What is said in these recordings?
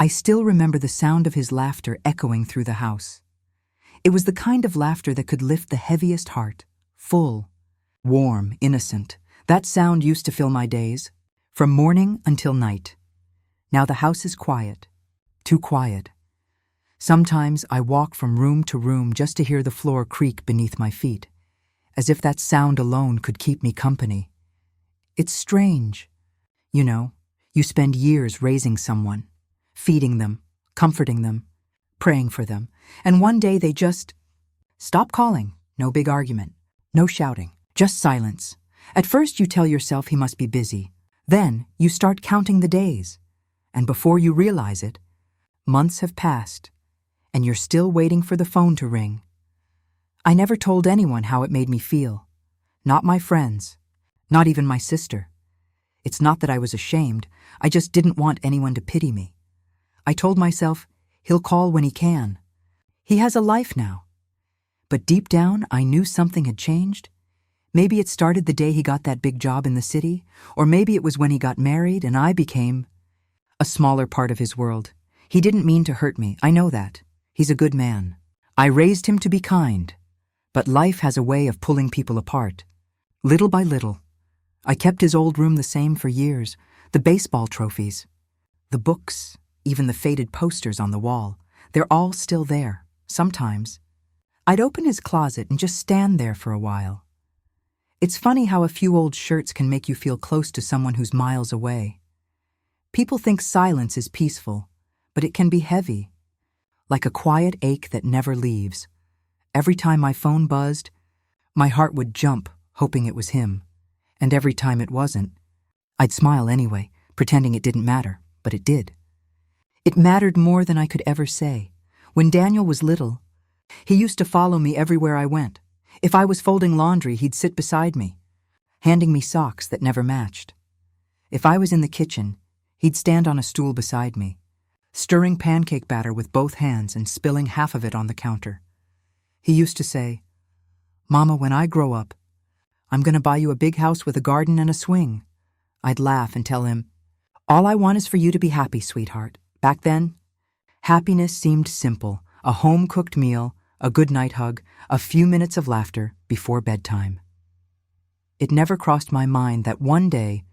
I still remember the sound of his laughter echoing through the house. It was the kind of laughter that could lift the heaviest heart, full, warm, innocent. That sound used to fill my days, from morning until night. Now the house is quiet, too quiet. Sometimes I walk from room to room just to hear the floor creak beneath my feet, as if that sound alone could keep me company. It's strange. You know, you spend years raising someone, feeding them, comforting them, praying for them, and one day they just stop calling. No big argument, no shouting, just silence. At first you tell yourself he must be busy. Then you start counting the days, and before you realize it, months have passed, and you're still waiting for the phone to ring. I never told anyone how it made me feel. Not my friends, not even my sister. It's not that I was ashamed, I just didn't want anyone to pity me. I told myself, he'll call when he can. He has a life now. But deep down, I knew something had changed. Maybe it started the day he got that big job in the city, or maybe it was when he got married and I became a smaller part of his world. He didn't mean to hurt me, I know that. He's a good man. I raised him to be kind. But life has a way of pulling people apart. Little by little. I kept his old room the same for years. The baseball trophies, the books, even the faded posters on the wall. They're all still there, sometimes. I'd open his closet and just stand there for a while. It's funny how a few old shirts can make you feel close to someone who's miles away. People think silence is peaceful, but it can be heavy, like a quiet ache that never leaves. Every time my phone buzzed, my heart would jump, hoping it was him. And every time it wasn't, I'd smile anyway, pretending it didn't matter, but it did. It mattered more than I could ever say. When Daniel was little, he used to follow me everywhere I went. If I was folding laundry, he'd sit beside me, handing me socks that never matched. If I was in the kitchen, he'd stand on a stool beside me, stirring pancake batter with both hands and spilling half of it on the counter. He used to say, "Mama, when I grow up, I'm going to buy you a big house with a garden and a swing." I'd laugh and tell him, "All I want is for you to be happy, sweetheart." Back then, happiness seemed simple: a home-cooked meal, a good night hug, a few minutes of laughter before bedtime. It never crossed my mind that one day,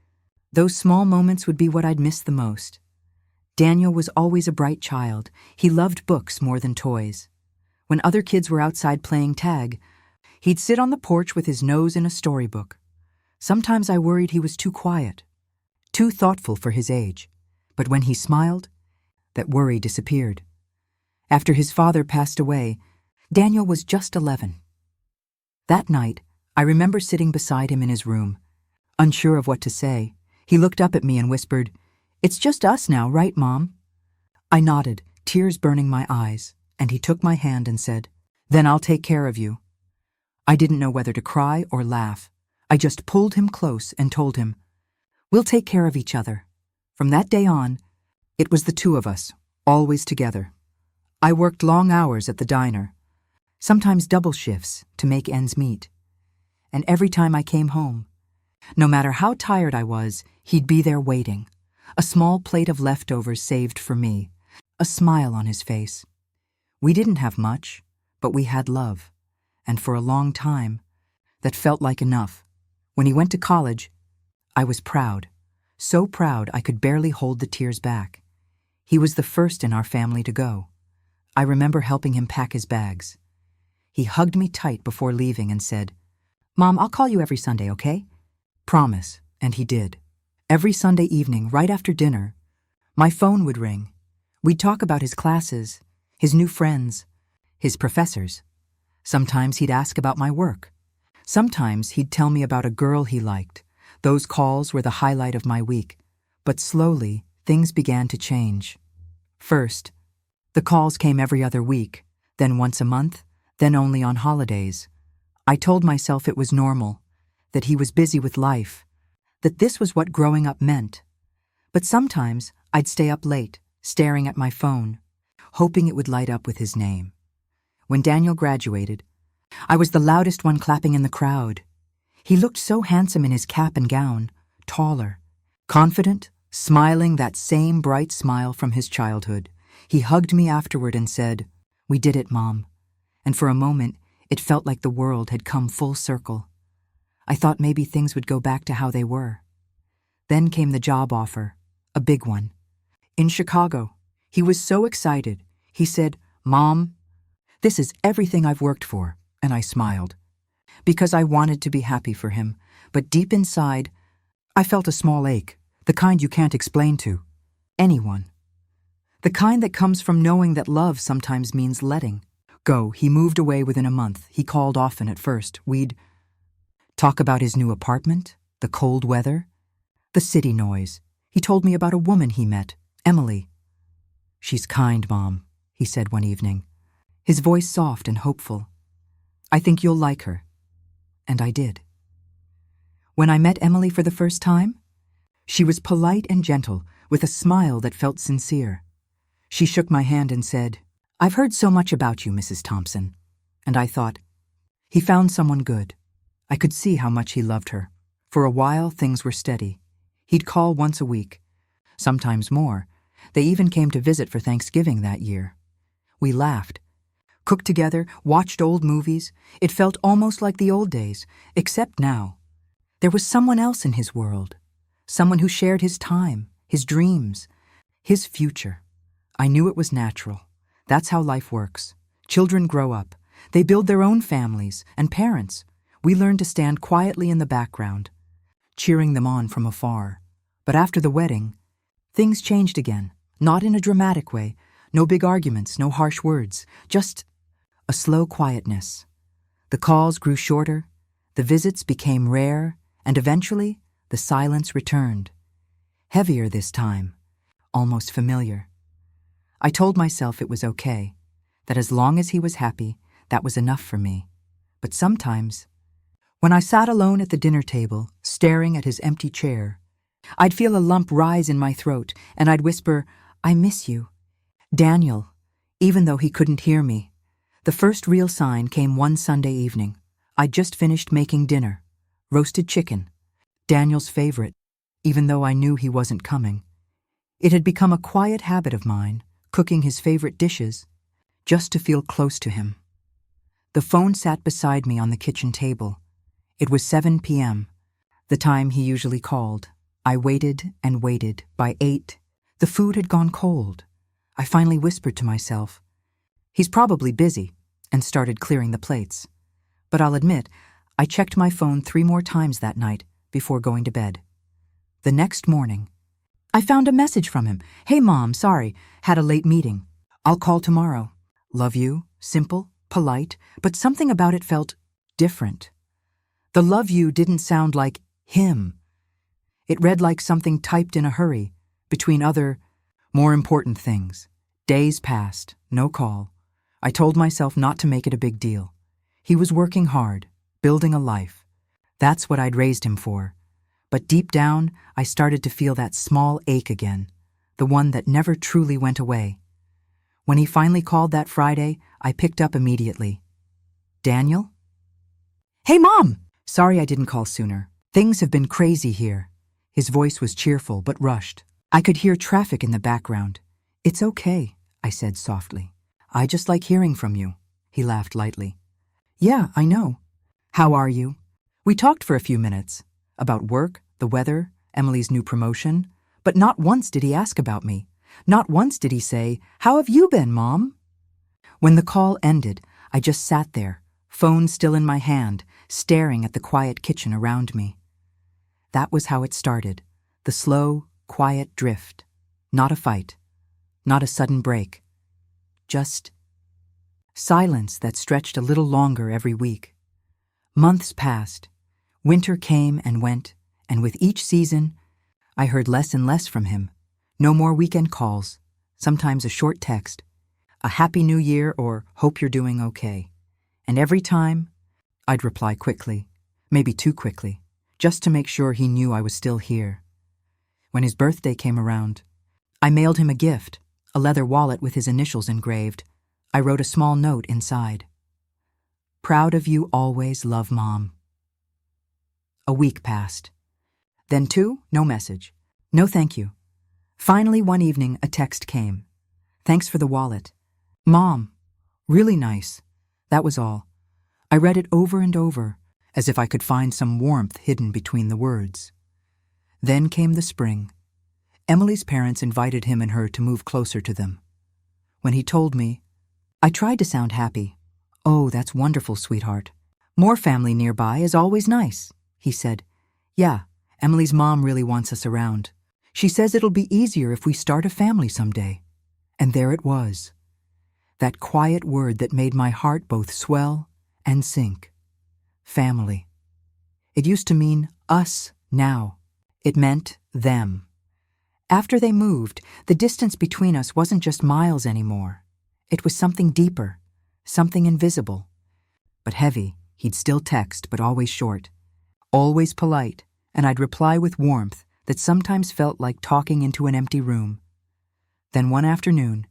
those small moments would be what I'd miss the most. Daniel was always a bright child. He loved books more than toys. When other kids were outside playing tag, he'd sit on the porch with his nose in a storybook. Sometimes I worried he was too quiet, too thoughtful for his age. But when he smiled, that worry disappeared. After his father passed away, Daniel was just 11. That night, I remember sitting beside him in his room, unsure of what to say. He looked up at me and whispered, "It's just us now, right, Mom?" I nodded, tears burning my eyes, and he took my hand and said, "Then I'll take care of you." I didn't know whether to cry or laugh. I just pulled him close and told him, "We'll take care of each other." From that day on, it was the two of us, always together. I worked long hours at the diner, sometimes double shifts to make ends meet. And every time I came home, no matter how tired I was, he'd be there waiting, a small plate of leftovers saved for me, a smile on his face. We didn't have much, but we had love, and for a long time, that felt like enough. When he went to college, I was proud, so proud I could barely hold the tears back. He was the first in our family to go. I remember helping him pack his bags. He hugged me tight before leaving and said, "Mom, I'll call you every Sunday, okay?" Promise, and he did. Every Sunday evening, right after dinner, my phone would ring. We'd talk about his classes, his new friends, his professors. Sometimes he'd ask about my work. Sometimes he'd tell me about a girl he liked. Those calls were the highlight of my week. But slowly, things began to change. First, the calls came every other week, then once a month, then only on holidays. I told myself it was normal, that he was busy with life, that this was what growing up meant. But sometimes I'd stay up late, staring at my phone, hoping it would light up with his name. When Daniel graduated, I was the loudest one clapping in the crowd. He looked so handsome in his cap and gown, taller, confident, smiling that same bright smile from his childhood. He hugged me afterward and said, "We did it, Mom." And for a moment, it felt like the world had come full circle. I thought maybe things would go back to how they were. Then came the job offer, a big one. In Chicago. He was so excited. He said, "Mom, this is everything I've worked for." And I smiled. Because I wanted to be happy for him, but deep inside, I felt a small ache, the kind you can't explain to anyone. The kind that comes from knowing that love sometimes means letting go. He moved away within a month. He called often at first. We'd talk about his new apartment, the cold weather, the city noise. He told me about a woman he met, Emily. "She's kind, Mom," he said one evening, his voice soft and hopeful. "I think you'll like her." And I did. When I met Emily for the first time, she was polite and gentle, with a smile that felt sincere. She shook my hand and said, "I've heard so much about you, Mrs. Thompson." And I thought, he found someone good. I could see how much he loved her. For a while, things were steady. He'd call once a week, sometimes more. They even came to visit for Thanksgiving that year. We laughed, cooked together, watched old movies. It felt almost like the old days, except now. There was someone else in his world, someone who shared his time, his dreams, his future. I knew it was natural. That's how life works. Children grow up. They build their own families and parents. We learn to stand quietly in the background, cheering them on from afar. But after the wedding, things changed again. Not in a dramatic way. No big arguments, no harsh words. Just a slow quietness. The calls grew shorter. The visits became rare. And eventually, the silence returned. Heavier this time. Almost familiar. I told myself it was okay, that as long as he was happy, that was enough for me. But sometimes, when I sat alone at the dinner table, staring at his empty chair, I'd feel a lump rise in my throat, and I'd whisper, "I miss you, Daniel," even though he couldn't hear me. The first real sign came one Sunday evening. I'd just finished making dinner, roasted chicken, Daniel's favorite, even though I knew he wasn't coming. It had become a quiet habit of mine, cooking his favorite dishes, just to feel close to him. The phone sat beside me on the kitchen table. It was 7 p.m., the time he usually called. I waited and waited. By 8, the food had gone cold. I finally whispered to myself, "He's probably busy," and started clearing the plates. But I'll admit, I checked my phone 3 more times that night before going to bed. The next morning, I found a message from him. "Hey, Mom, sorry, had a late meeting. I'll call tomorrow. Love you." Simple, polite, but something about it felt different. The "love you" didn't sound like him. It read like something typed in a hurry, between other, more important things. Days passed, no call. I told myself not to make it a big deal. He was working hard, building a life. That's what I'd raised him for. But deep down, I started to feel that small ache again, the one that never truly went away. When he finally called that Friday, I picked up immediately. "Daniel?" "Hey, Mom! Sorry I didn't call sooner. Things have been crazy here." His voice was cheerful but rushed. I could hear traffic in the background. "It's okay," I said softly. "I just like hearing from you." He laughed lightly. "Yeah, I know. How are you?" We talked for a few minutes. About work, the weather, Emily's new promotion. But not once did he ask about me. Not once did he say, "How have you been, Mom?" When the call ended, I just sat there, phone still in my hand, staring at the quiet kitchen around me. That was how it started, the slow, quiet drift. Not a fight, not a sudden break. Just silence that stretched a little longer every week. Months passed. Winter came and went, and with each season, I heard less and less from him. No more weekend calls, sometimes a short text, a Happy New Year or "Hope you're doing okay." And every time, I'd reply quickly, maybe too quickly, just to make sure he knew I was still here. When his birthday came around, I mailed him a gift, a leather wallet with his initials engraved. I wrote a small note inside. "Proud of you always, love, Mom." A week passed. Then 2, no message. No thank you, Finally, one evening, a text came. "Thanks for the wallet. Mom, really nice." That was all. I read it over and over, as if I could find some warmth hidden between the words. Then came the spring. Emily's parents invited him and her to move closer to them. When he told me, I tried to sound happy. "Oh, that's wonderful, sweetheart. More family nearby is always nice," he said. "Yeah, Emily's mom really wants us around. She says it'll be easier if we start a family someday." And there it was. That quiet word that made my heart both swell and sink. Family. It used to mean us now. It meant them. After they moved, the distance between us wasn't just miles anymore. It was something deeper, something invisible. But heavy, he'd still text, but always short. Always polite, and I'd reply with warmth that sometimes felt like talking into an empty room. Then one afternoon,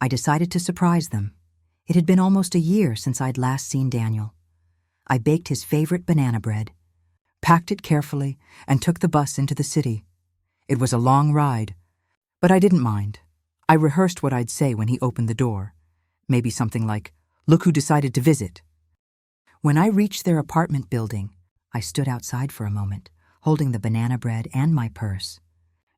I decided to surprise them. It had been almost a year since I'd last seen Daniel. I baked his favorite banana bread, packed it carefully, and took the bus into the city. It was a long ride, but I didn't mind. I rehearsed what I'd say when he opened the door. Maybe something like, "Look who decided to visit." When I reached their apartment building, I stood outside for a moment, holding the banana bread and my purse.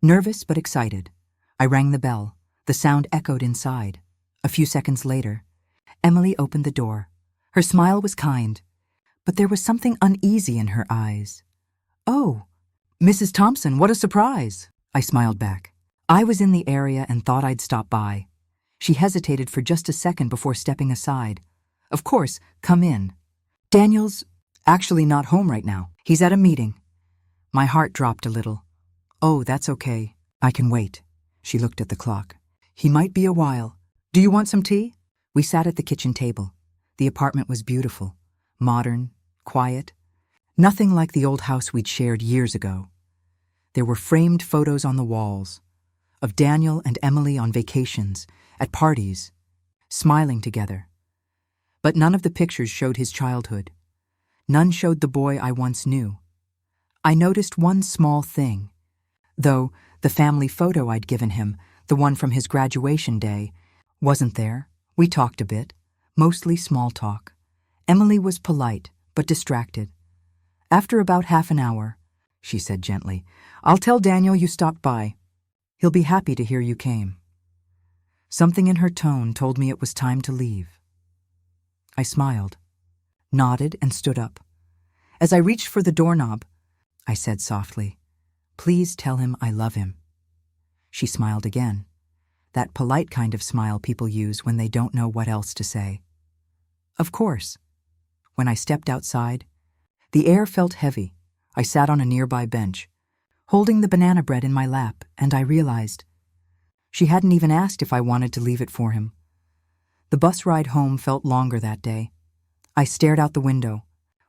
Nervous but excited, I rang the bell. The sound echoed inside. A few seconds later, Emily opened the door. Her smile was kind, but there was something uneasy in her eyes. "Oh, Mrs. Thompson, what a surprise!" I smiled back. I was in the area and thought I'd stop by. She hesitated for just a second before stepping aside. "Of course, come in. Daniel's actually not home right now. He's at a meeting." My heart dropped a little. "Oh, that's okay. I can wait." She looked at the clock. "He might be a while. Do you want some tea?" We sat at the kitchen table. The apartment was beautiful, modern, quiet. Nothing like the old house we'd shared years ago. There were framed photos on the walls of Daniel and Emily on vacations, at parties, smiling together. But none of the pictures showed his childhood. None showed the boy I once knew. I noticed one small thing. Though the family photo I'd given him, the one from his graduation day, wasn't there. We talked a bit, mostly small talk. Emily was polite, but distracted. After about half an hour, she said gently, "I'll tell Daniel you stopped by. He'll be happy to hear you came." Something in her tone told me it was time to leave. I smiled, nodded, and stood up. As I reached for the doorknob, I said softly, "Please tell him I love him." She smiled again, that polite kind of smile people use when they don't know what else to say. "Of course." When I stepped outside, the air felt heavy. I sat on a nearby bench, holding the banana bread in my lap, and I realized she hadn't even asked if I wanted to leave it for him. The bus ride home felt longer that day. I stared out the window,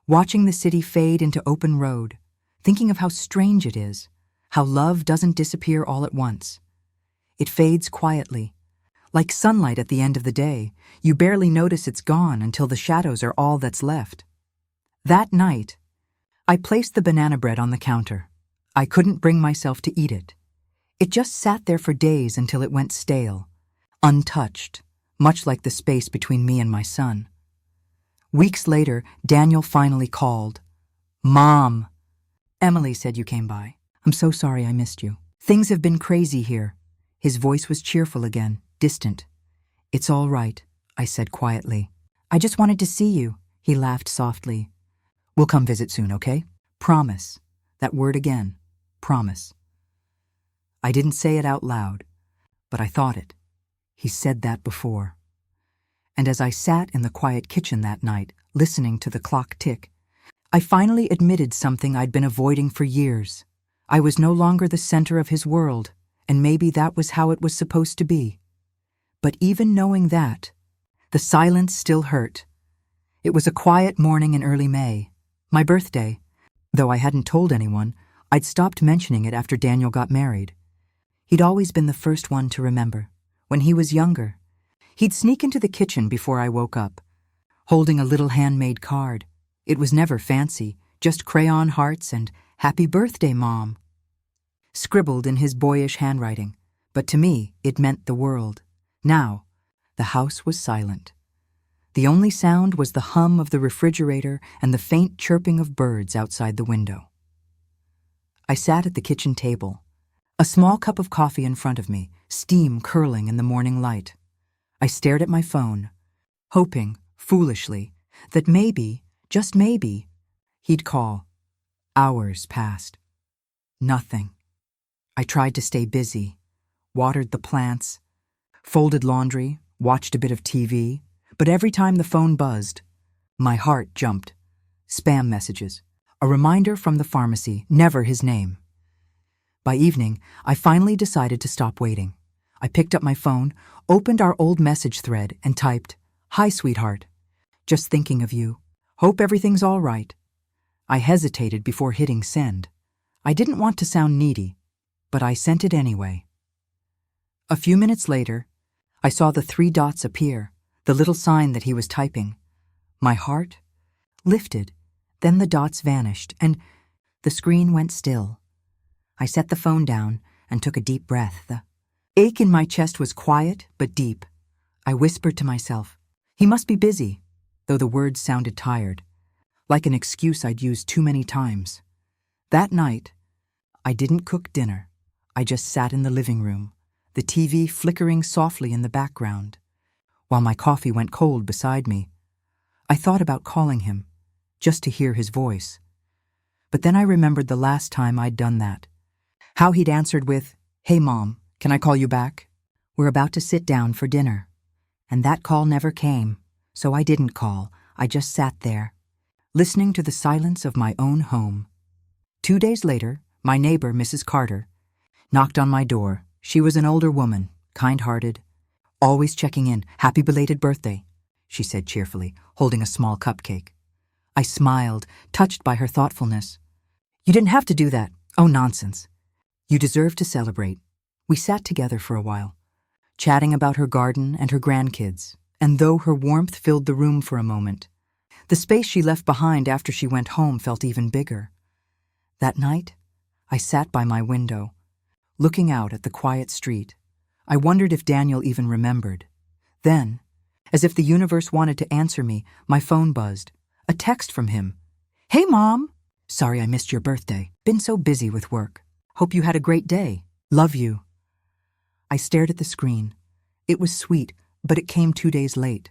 watching the city fade into open road, thinking of how strange it is, how love doesn't disappear all at once. It fades quietly. Like sunlight at the end of the day, you barely notice it's gone until the shadows are all that's left. That night, I placed the banana bread on the counter. I couldn't bring myself to eat it. It just sat there for days until it went stale, untouched, much like the space between me and my son. Weeks later, Daniel finally called. "Mom!" "Emily said you came by. I'm so sorry I missed you. Things have been crazy here." His voice was cheerful again, distant. "It's all right," I said quietly. "I just wanted to see you." He laughed softly. "We'll come visit soon, okay? Promise." That word again. Promise. I didn't say it out loud, but I thought it. He said that before. And as I sat in the quiet kitchen that night, listening to the clock tick, I finally admitted something I'd been avoiding for years. I was no longer the center of his world, and maybe that was how it was supposed to be. But even knowing that, the silence still hurt. It was a quiet morning in early May, my birthday. Though I hadn't told anyone, I'd stopped mentioning it after Daniel got married. He'd always been the first one to remember. When he was younger, he'd sneak into the kitchen before I woke up, holding a little handmade card. It was never fancy, just crayon hearts and "Happy Birthday, Mom," scribbled in his boyish handwriting. But to me, it meant the world. Now, the house was silent. The only sound was the hum of the refrigerator and the faint chirping of birds outside the window. I sat at the kitchen table, a small cup of coffee in front of me, steam curling in the morning light. I stared at my phone, hoping, foolishly, that maybe, just maybe, he'd call. Hours passed. Nothing. I tried to stay busy, watered the plants, folded laundry, watched a bit of TV, but every time the phone buzzed, my heart jumped. Spam messages, a reminder from the pharmacy, never his name. By evening, I finally decided to stop waiting. I picked up my phone, opened our old message thread, and typed, "Hi, sweetheart. Just thinking of you. Hope everything's all right." I hesitated before hitting send. I didn't want to sound needy, but I sent it anyway. A few minutes later, I saw the 3 dots appear, the little sign that he was typing. My heart lifted, then the dots vanished, and the screen went still. I set the phone down and took a deep breath. The ache in my chest was quiet but deep. I whispered to myself, he must be busy, though the words sounded tired, like an excuse I'd used too many times. That night, I didn't cook dinner. I just sat in the living room, the TV flickering softly in the background, while my coffee went cold beside me. I thought about calling him, just to hear his voice. But then I remembered the last time I'd done that. How he'd answered with, "Hey Mom, can I call you back? We're about to sit down for dinner." And that call never came, so I didn't call. I just sat there, listening to the silence of my own home. 2 days later, my neighbor, Mrs. Carter, knocked on my door. She was an older woman, kind-hearted, always checking in. "Happy belated birthday," she said cheerfully, holding a small cupcake. I smiled, touched by her thoughtfulness. "You didn't have to do that." "Oh, nonsense. You deserve to celebrate." We sat together for a while, chatting about her garden and her grandkids, and though her warmth filled the room for a moment, the space she left behind after she went home felt even bigger. That night, I sat by my window, looking out at the quiet street. I wondered if Daniel even remembered. Then, as if the universe wanted to answer me, my phone buzzed. A text from him. "Hey, Mom. Sorry I missed your birthday. Been so busy with work. Hope you had a great day. Love you." I stared at the screen. It was sweet, but it came 2 days late.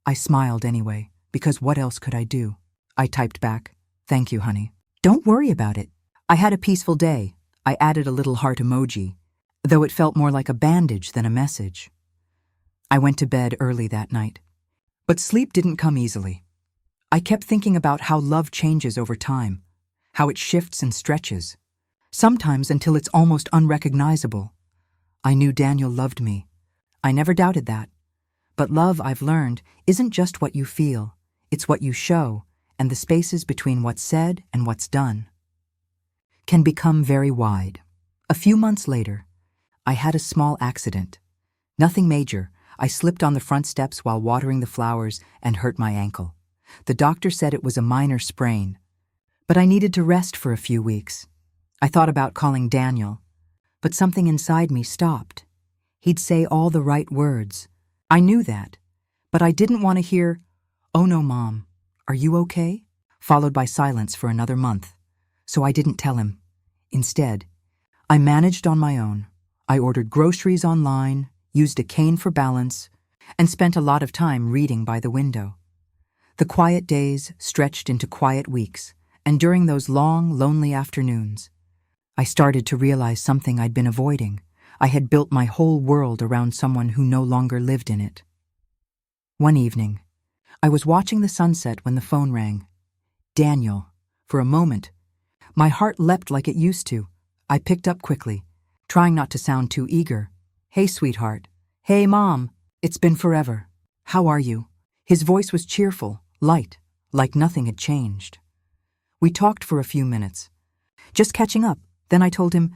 I smiled anyway, because what else could I do? I typed back, "Thank you, honey. Don't worry about it. I had a peaceful day." I added a little heart emoji, though it felt more like a bandage than a message. I went to bed early that night, but sleep didn't come easily. I kept thinking about how love changes over time, how it shifts and stretches, sometimes until it's almost unrecognizable. I knew Daniel loved me. I never doubted that. But love, I've learned, isn't just what you feel. It's what you show, and the spaces between what's said and what's done can become very wide. A few months later, I had a small accident. Nothing major. I slipped on the front steps while watering the flowers and hurt my ankle. The doctor said it was a minor sprain, but I needed to rest for a few weeks. I thought about calling Daniel, but something inside me stopped. He'd say all the right words. I knew that, but I didn't want to hear, "Oh no, Mom, are you okay?" followed by silence for another month. So I didn't tell him. Instead, I managed on my own. I ordered groceries online, used a cane for balance, and spent a lot of time reading by the window. The quiet days stretched into quiet weeks, and during those long, lonely afternoons, I started to realize something I'd been avoiding. I had built my whole world around someone who no longer lived in it. One evening, I was watching the sunset when the phone rang. Daniel. For a moment, my heart leapt like it used to. I picked up quickly, trying not to sound too eager. "Hey, sweetheart. Hey, Mom. It's been forever. How are you?" His voice was cheerful, light, like nothing had changed. We talked for a few minutes, just catching up. Then I told him,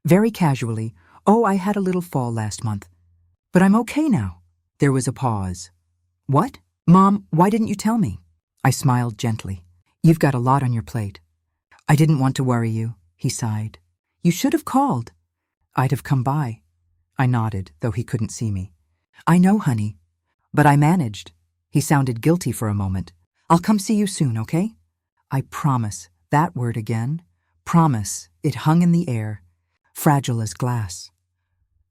very casually, "Oh, I had a little fall last month, but I'm okay now." There was a pause. "What? Mom, why didn't you tell me?" I smiled gently. "You've got a lot on your plate." "I didn't want to worry you," he sighed. "You should have called." "I'd have come by." I nodded, though he couldn't see me. I know, honey. But I managed. He sounded guilty for a moment. I'll come see you soon, okay? I promise. That word again. Promise. It hung in the air, fragile as glass.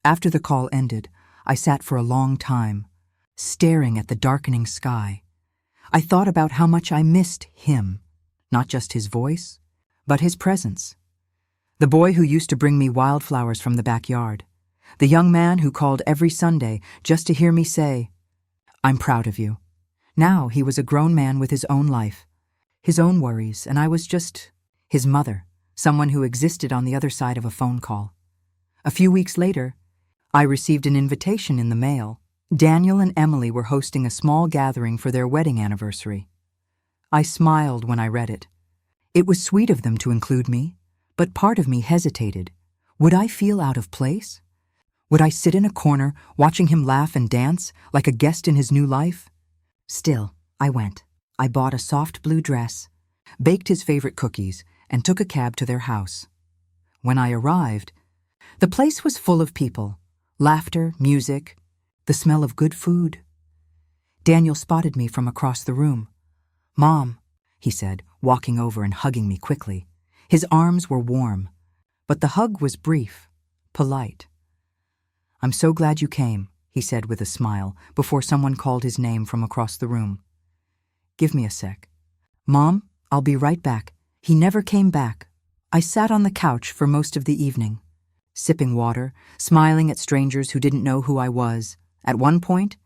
After the call ended, I sat for a long time, staring at the darkening sky. I thought about how much I missed him, not just his voice, but his presence. The boy who used to bring me wildflowers from the backyard. The young man who called every Sunday just to hear me say, "I'm proud of you." Now he was a grown man with his own life, his own worries, and I was just his mother, someone who existed on the other side of a phone call. A few weeks later, I received an invitation in the mail. Daniel and Emily were hosting a small gathering for their wedding anniversary. I smiled when I read it. It was sweet of them to include me, but part of me hesitated. Would I feel out of place? Would I sit in a corner watching him laugh and dance like a guest in his new life? Still, I went. I bought a soft blue dress, baked his favorite cookies, and took a cab to their house. When I arrived, the place was full of people, laughter, music, the smell of good food. Daniel spotted me from across the room. "Mom," he said, walking over and hugging me quickly. His arms were warm, but the hug was brief, polite. "I'm so glad you came," he said with a smile before someone called his name from across the room. "Give me a sec." "Mom, I'll be right back." He never came back. I sat on the couch for most of the evening, sipping water, smiling at strangers who didn't know who I was. At one point,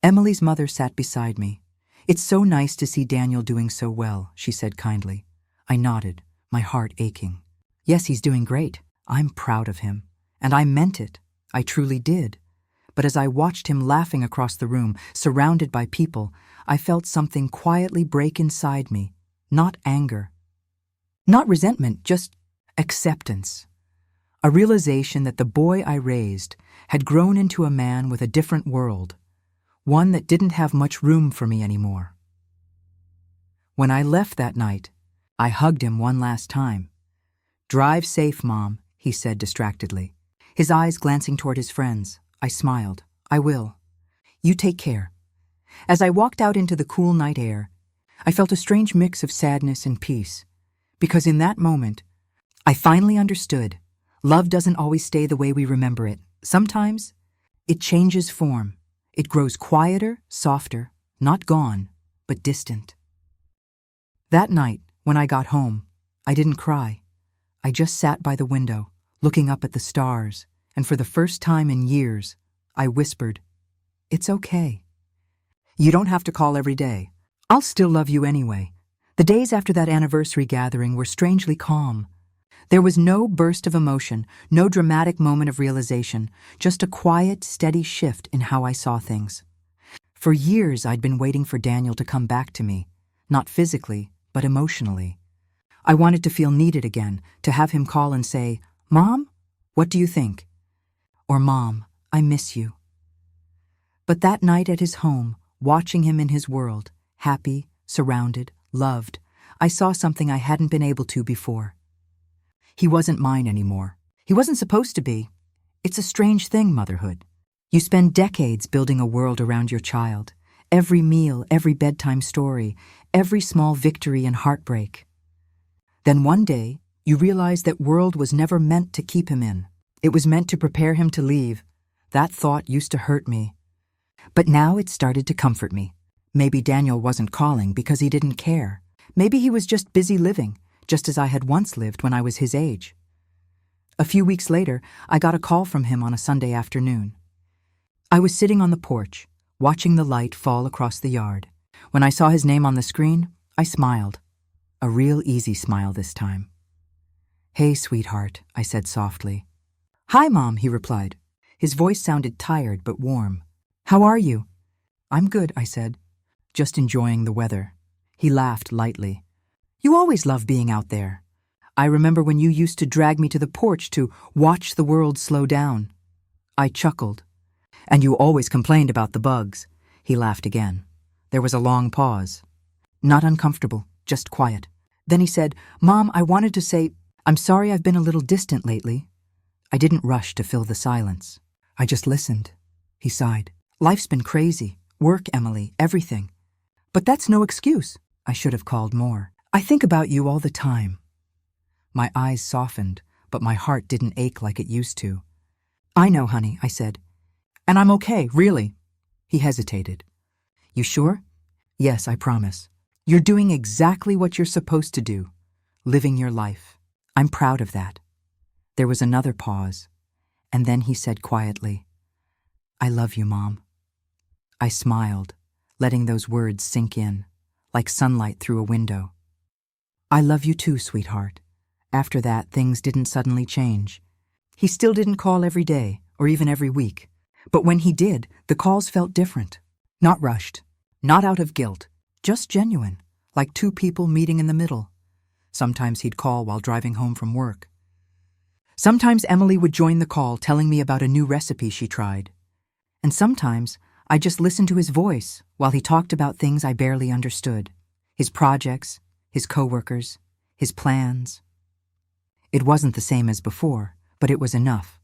Emily's mother sat beside me. "It's so nice to see Daniel doing so well," she said kindly. I nodded, my heart aching. Yes, he's doing great. I'm proud of him. And I meant it. I truly did. But as I watched him laughing across the room, surrounded by people, I felt something quietly break inside me. Not anger. Not resentment, just acceptance. A realization that the boy I raised had grown into a man with a different world, one that didn't have much room for me anymore. When I left that night, I hugged him one last time. "Drive safe, Mom," he said distractedly, his eyes glancing toward his friends. I smiled. "I will. You take care." As I walked out into the cool night air, I felt a strange mix of sadness and peace, because in that moment, I finally understood love doesn't always stay the way we remember it. Sometimes, it changes form. It grows quieter, softer, not gone, but distant. That night, when I got home, I didn't cry. I just sat by the window, looking up at the stars, and for the first time in years, I whispered, "It's okay. You don't have to call every day. I'll still love you anyway." The days after that anniversary gathering were strangely calm. There was no burst of emotion, no dramatic moment of realization, just a quiet, steady shift in how I saw things. For years, I'd been waiting for Daniel to come back to me, not physically, but emotionally. I wanted to feel needed again, to have him call and say, "Mom, what do you think?" Or, "Mom, I miss you." But that night at his home, watching him in his world, happy, surrounded, loved, I saw something I hadn't been able to before. He wasn't mine anymore. He wasn't supposed to be. It's a strange thing, motherhood. You spend decades building a world around your child. Every meal, every bedtime story, every small victory and heartbreak. Then one day, you realize that world was never meant to keep him in. It was meant to prepare him to leave. That thought used to hurt me. But now it started to comfort me. Maybe Daniel wasn't calling because he didn't care. Maybe he was just busy living, just as I had once lived when I was his age. A few weeks later, I got a call from him on a Sunday afternoon. I was sitting on the porch, watching the light fall across the yard. When I saw his name on the screen, I smiled. A real easy smile this time. "Hey, sweetheart," I said softly. "Hi, Mom," he replied. His voice sounded tired but warm. "How are you?" "I'm good," I said. "Just enjoying the weather." He laughed lightly. "You always love being out there. I remember when you used to drag me to the porch to watch the world slow down." I chuckled. "And you always complained about the bugs." He laughed again. There was a long pause. Not uncomfortable, just quiet. Then he said, "Mom, I wanted to say, I'm sorry I've been a little distant lately." I didn't rush to fill the silence. I just listened. He sighed. Life's been crazy. Work, Emily, everything. But that's no excuse. I should have called more. I think about you all the time. My eyes softened, but my heart didn't ache like it used to. I know, honey, I said. And I'm okay, really. He hesitated. You sure? Yes, I promise. You're doing exactly what you're supposed to do. Living your life. I'm proud of that. There was another pause, and then he said quietly, I love you, Mom. I smiled, letting those words sink in, like sunlight through a window. I love you too, sweetheart. After that, things didn't suddenly change. He still didn't call every day, or even every week. But when he did, the calls felt different. Not rushed, not out of guilt, just genuine, like two people meeting in the middle. Sometimes he'd call while driving home from work. Sometimes Emily would join the call telling me about a new recipe she tried. And sometimes I just listened to his voice while he talked about things I barely understood. His projects, his coworkers, his plans. It wasn't the same as before, but it was enough.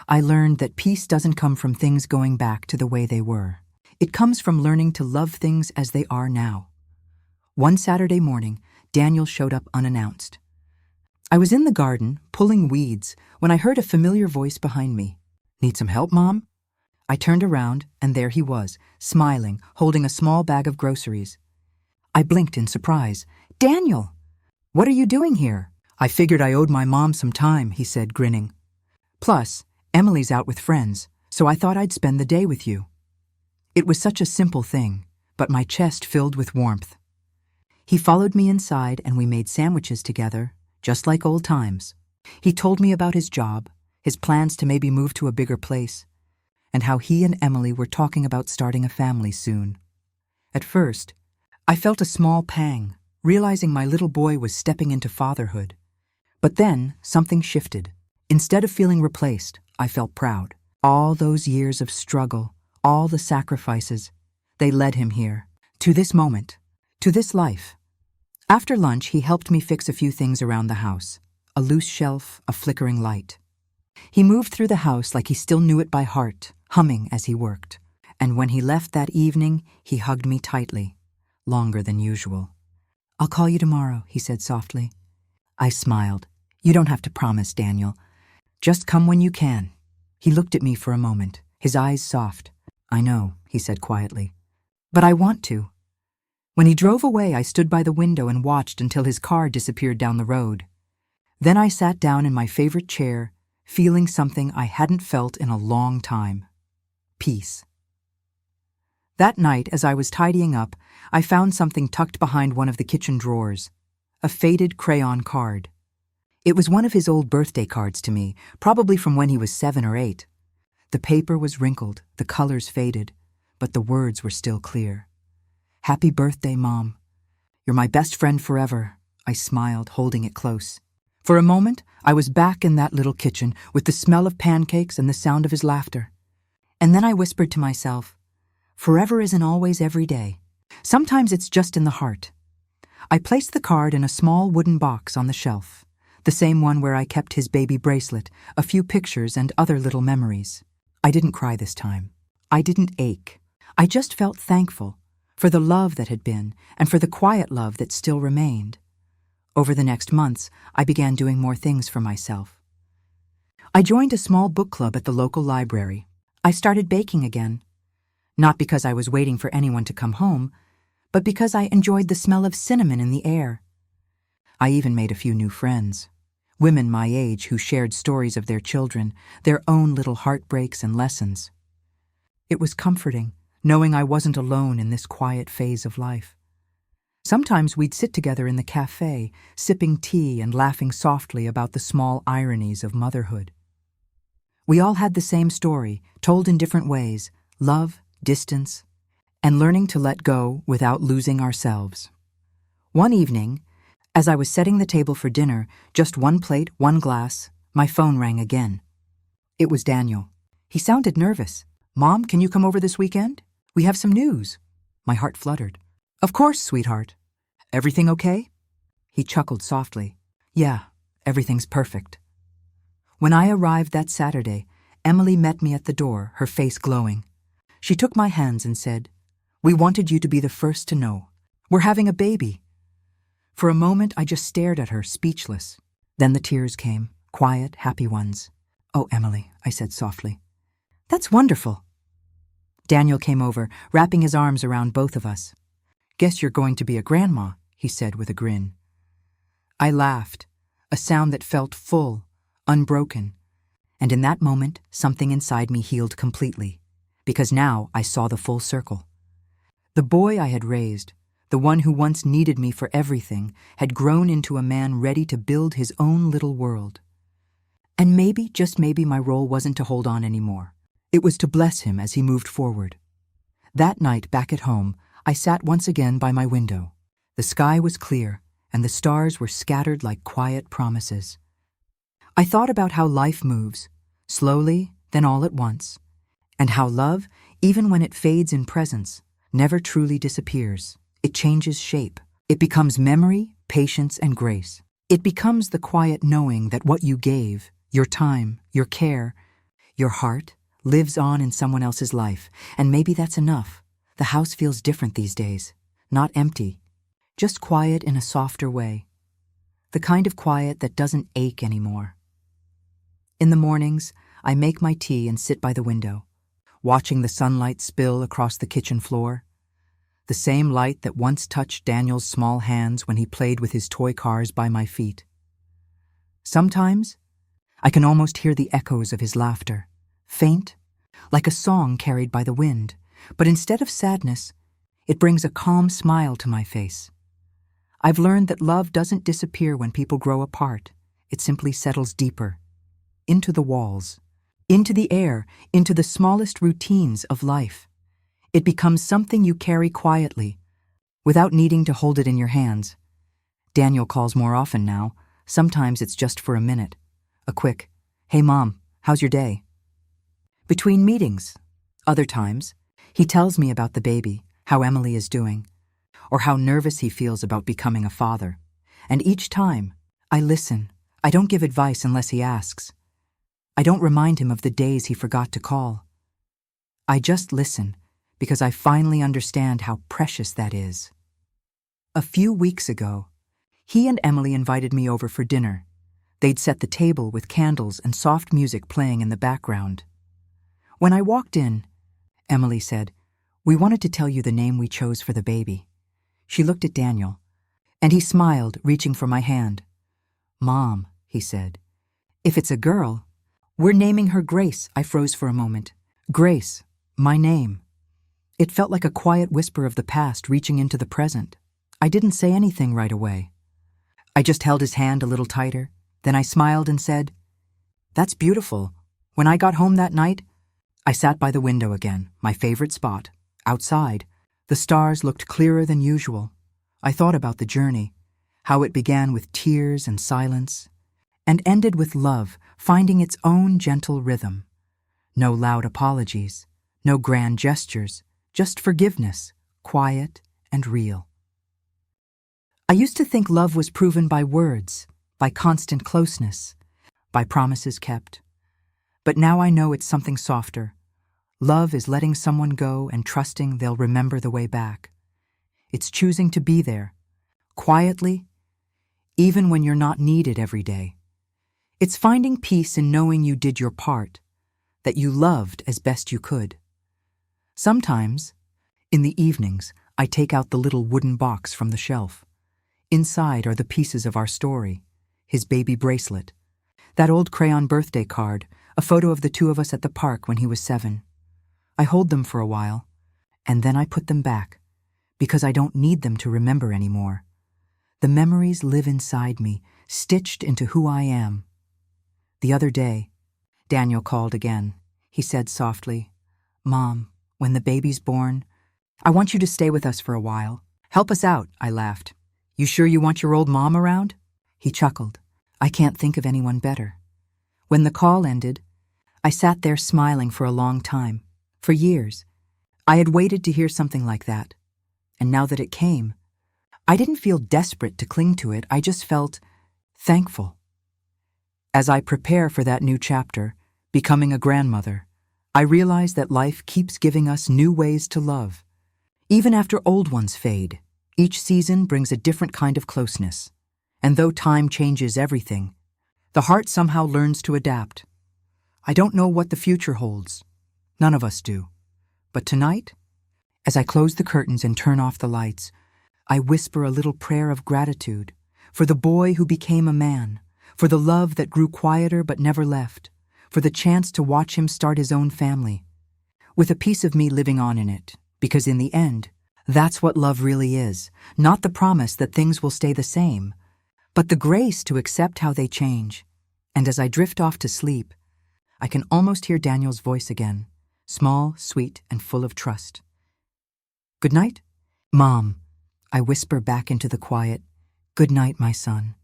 I learned that peace doesn't come from things going back to the way they were. It comes from learning to love things as they are now. One Saturday morning, Daniel showed up unannounced. I was in the garden, pulling weeds, when I heard a familiar voice behind me. Need some help, Mom? I turned around, and there he was, smiling, holding a small bag of groceries. I blinked in surprise. Daniel! What are you doing here? I figured I owed my mom some time, he said, grinning. Plus, Emily's out with friends, so I thought I'd spend the day with you. It was such a simple thing, but my chest filled with warmth. He followed me inside and we made sandwiches together, just like old times. He told me about his job, his plans to maybe move to a bigger place, and how he and Emily were talking about starting a family soon. At first, I felt a small pang, realizing my little boy was stepping into fatherhood. But then, something shifted. Instead of feeling replaced, I felt proud. All those years of struggle, all the sacrifices, they led him here, to this moment, to this life. After lunch, he helped me fix a few things around the house. A loose shelf, a flickering light. He moved through the house like he still knew it by heart, humming as he worked. And when he left that evening, he hugged me tightly, longer than usual. I'll call you tomorrow, he said softly. I smiled. You don't have to promise, Daniel. Just come when you can. He looked at me for a moment, his eyes soft. I know, he said quietly. But I want to. When he drove away, I stood by the window and watched until his car disappeared down the road. Then I sat down in my favorite chair, feeling something I hadn't felt in a long time. Peace. That night, as I was tidying up, I found something tucked behind one of the kitchen drawers. A faded crayon card. It was one of his old birthday cards to me, probably from when he was 7 or 8. The paper was wrinkled, the colors faded, but the words were still clear. Happy birthday, Mom. You're my best friend forever, I smiled, holding it close. For a moment, I was back in that little kitchen with the smell of pancakes and the sound of his laughter. And then I whispered to myself, forever isn't always every day. Sometimes it's just in the heart. I placed the card in a small wooden box on the shelf, the same one where I kept his baby bracelet, a few pictures, and other little memories. I didn't cry this time. I didn't ache. I just felt thankful for the love that had been and for the quiet love that still remained. Over the next months, I began doing more things for myself. I joined a small book club at the local library. I started baking again. Not because I was waiting for anyone to come home, but because I enjoyed the smell of cinnamon in the air. I even made a few new friends, women my age who shared stories of their children, their own little heartbreaks and lessons. It was comforting, knowing I wasn't alone in this quiet phase of life. Sometimes we'd sit together in the cafe, sipping tea and laughing softly about the small ironies of motherhood. We all had the same story, told in different ways: love, distance, and learning to let go without losing ourselves. One evening, as I was setting the table for dinner, just one plate, one glass, my phone rang again. It was Daniel. He sounded nervous. Mom, can you come over this weekend? We have some news. My heart fluttered. Of course, sweetheart. Everything okay? He chuckled softly. Yeah, everything's perfect. When I arrived that Saturday, Emily met me at the door, her face glowing. She took my hands and said, "We wanted you to be the first to know. We're having a baby." For a moment, I just stared at her, speechless. Then the tears came, quiet, happy ones. "Oh, Emily," I said softly. "That's wonderful." Daniel came over, wrapping his arms around both of us. "Guess you're going to be a grandma," he said with a grin. I laughed, a sound that felt full, unbroken. And in that moment, something inside me healed completely, because now I saw the full circle. The boy I had raised, the one who once needed me for everything, had grown into a man ready to build his own little world. And maybe, just maybe, my role wasn't to hold on anymore. It was to bless him as he moved forward. That night, back at home, I sat once again by my window. The sky was clear, and the stars were scattered like quiet promises. I thought about how life moves, slowly, then all at once, and how love, even when it fades in presence, never truly disappears. It changes shape. It becomes memory, patience, and grace. It becomes the quiet knowing that what you gave, your time, your care, your heart, lives on in someone else's life, and maybe that's enough. The house feels different these days, not empty, just quiet in a softer way. The kind of quiet that doesn't ache anymore. In the mornings, I make my tea and sit by the window, watching the sunlight spill across the kitchen floor. The same light that once touched Daniel's small hands when he played with his toy cars by my feet. Sometimes, I can almost hear the echoes of his laughter, faint, like a song carried by the wind, but instead of sadness, it brings a calm smile to my face. I've learned that love doesn't disappear when people grow apart. It simply settles deeper, into the walls, into the air, into the smallest routines of life. It becomes something you carry quietly, without needing to hold it in your hands. Daniel calls more often now. Sometimes it's just for a minute. A quick, "Hey Mom, how's your day?" Between meetings, other times, he tells me about the baby, how Emily is doing, or how nervous he feels about becoming a father. And each time, I listen. I don't give advice unless he asks. I don't remind him of the days he forgot to call. I just listen, because I finally understand how precious that is. A few weeks ago, he and Emily invited me over for dinner. They'd set the table with candles and soft music playing in the background. When I walked in, Emily said, "We wanted to tell you the name we chose for the baby." She looked at Daniel, and he smiled, reaching for my hand. "Mom," he said, "if it's a girl, we're naming her Grace." I froze for a moment. Grace, my name. It felt like a quiet whisper of the past reaching into the present. I didn't say anything right away. I just held his hand a little tighter. Then I smiled and said, "That's beautiful." When I got home that night, I sat by the window again, my favorite spot. Outside, the stars looked clearer than usual. I thought about the journey, how it began with tears and silence, and ended with love finding its own gentle rhythm. No loud apologies, no grand gestures, just forgiveness, quiet and real. I used to think love was proven by words, by constant closeness, by promises kept. But now I know it's something softer. Love is letting someone go and trusting they'll remember the way back. It's choosing to be there, quietly, even when you're not needed every day. It's finding peace in knowing you did your part, that you loved as best you could. Sometimes, in the evenings, I take out the little wooden box from the shelf. Inside are the pieces of our story, his baby bracelet, that old crayon birthday card, a photo of the two of us at the park when he was 7. I hold them for a while, and then I put them back, because I don't need them to remember anymore. The memories live inside me, stitched into who I am. The other day, Daniel called again. He said softly, "Mom, when the baby's born, I want you to stay with us for a while. Help us out," I laughed. "You sure you want your old mom around?" He chuckled. "I can't think of anyone better." When the call ended, I sat there smiling for a long time. For years, I had waited to hear something like that. And now that it came, I didn't feel desperate to cling to it. I just felt thankful. As I prepare for that new chapter, Becoming a grandmother, I realize that life keeps giving us new ways to love. Even after old ones fade, each season brings a different kind of closeness. And though time changes everything, the heart somehow learns to adapt. I don't know what the future holds. None of us do. But tonight, as I close the curtains and turn off the lights, I whisper a little prayer of gratitude for the boy who became a man, for the love that grew quieter but never left, for the chance to watch him start his own family, with a piece of me living on in it, because in the end, that's what love really is, not the promise that things will stay the same, but the grace to accept how they change. And as I drift off to sleep, I can almost hear Daniel's voice again, small, sweet, and full of trust. "Good night, Mom," I whisper back into the quiet. "Good night, my son."